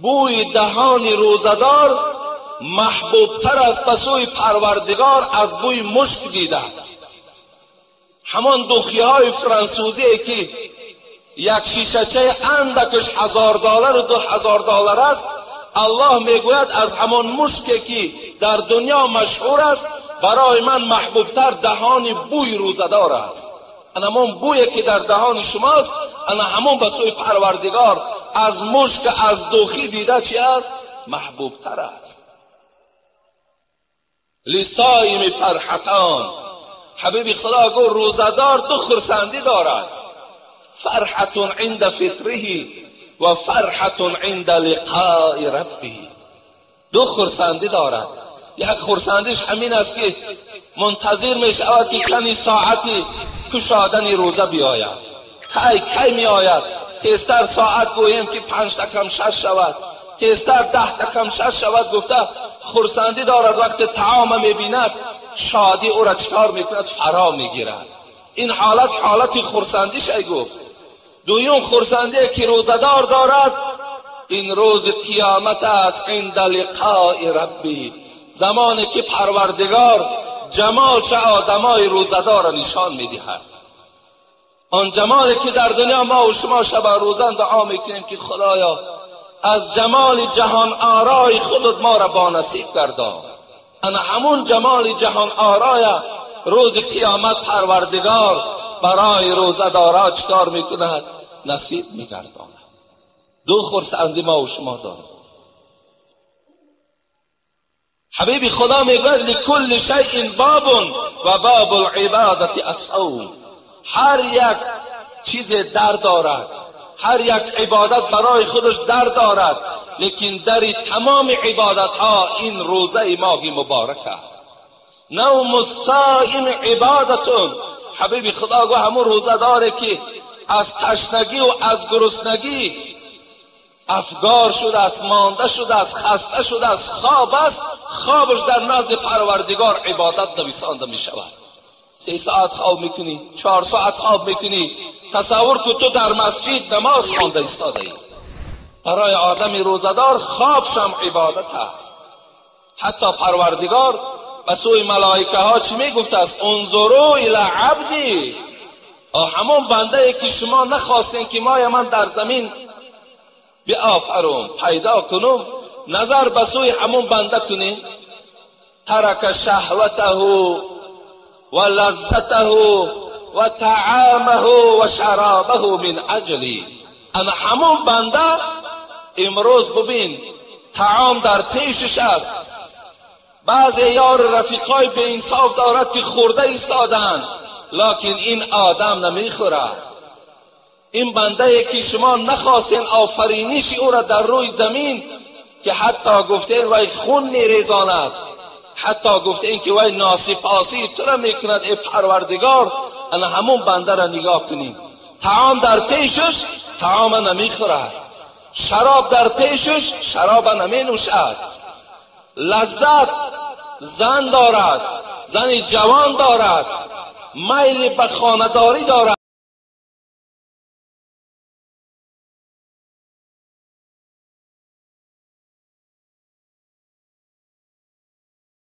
بوی دهان روزدار محبوبتر از بسوی پروردگار از بوی مشک دیده. همان دوخیهای فرانسوزی که یک شیشچه اندکش $1000 و $2000 است، الله میگوید از همان مشکی که در دنیا مشهور است برای من محبوبتر دهان بوی روزدار است. انا همون بویی که در دهان شماست، انا همون به سوی پروردگار از مشک از دوخی دیده چی است؟ محبوبتر است. لصائم فرحتان، حبیب خدا گو روزدار دو خرسندی دارد، فرحت عند فطره و فرحت عند لقاء ربه. دو خرسندی دارد. یک خرسندیش همین است که منتظر می شود که چند ساعتی کشادن روزه بیاید. کی می آید؟ تیزتر ساعت گوییم که 5 کم 6 شود، تیزتر 10 کم 6 شود. گفته خرسندی دارد. وقت طعام می بیند شادی او را چکار می کند؟ فرا می گیرد. این حالت خرسندیش ای گفت. دویم خرسندی که روزدار دارد این روز قیامت است، عند لقاء ربی، زمانی که پروردگار جمال آدمای روزدار را نشان میدهد. آن جمالی که در دنیا ما و شما شب روزان دعا میکنیم که خدایا از جمال جهان آرای خودت ما را با نصیب گردان. انا همون جمال جهان آرای روز قیامت پروردگار برای روزدارا چکار میکند؟ نصیب میگرداند. دو خرسندی ما و شما داریم. حبیب خدا میگوید لکل شیء باب و باب العبادت الصوم. هر یک چیز در دارد، هر یک عبادت برای خودش در دارد، لیکن در تمام عبادت ها این روزه ماه مبارک است. نوم الصائم عبادتون. حبیب خدا گو همون روزه داره که از تشنگی و از گرسنگی افگار شده است، مانده شده است، خسته شده است، خواب است، خوابش در نزد پروردگار عبادت نویسانده می شود. 3 ساعت خواب میکنی، 4 ساعت خواب میکنی. تصور کن تو در مسجد نماز خوانده ایستاده ای. برای آدم روزدار خوابش هم عبادت است. حتی پروردگار به سوی ملائکه ها چی میگفته است؟ انظروا الی عبدی، همون بنده ای که شما نخواستین که مای من در زمین بیافرم، پیدا کنم، نظر به سوی همون بنده کنین. ترک شهوته و لذته و طعامه و شرابه من اجلی. انا همون بنده امروز ببین طعام در پیشش است. بعضی یار رفیقای به انصاف دارد که خورده ایستادند، لکن این آدم نمیخورد. این بنده که شما نخواستین آفرینش او را در روی زمین که حتی گفتین وای خون میریزاند، حتی گفتین که وای ناسپاسی تو را میکند ای پروردگار، انا همون بنده را نگاه کنیم. طعام در پیشش طعام نمیخورد، شراب در پیشش شراب نمی نوشد. لذت زن دارد، زن جوان دارد، میل به خانه‌داری دارد.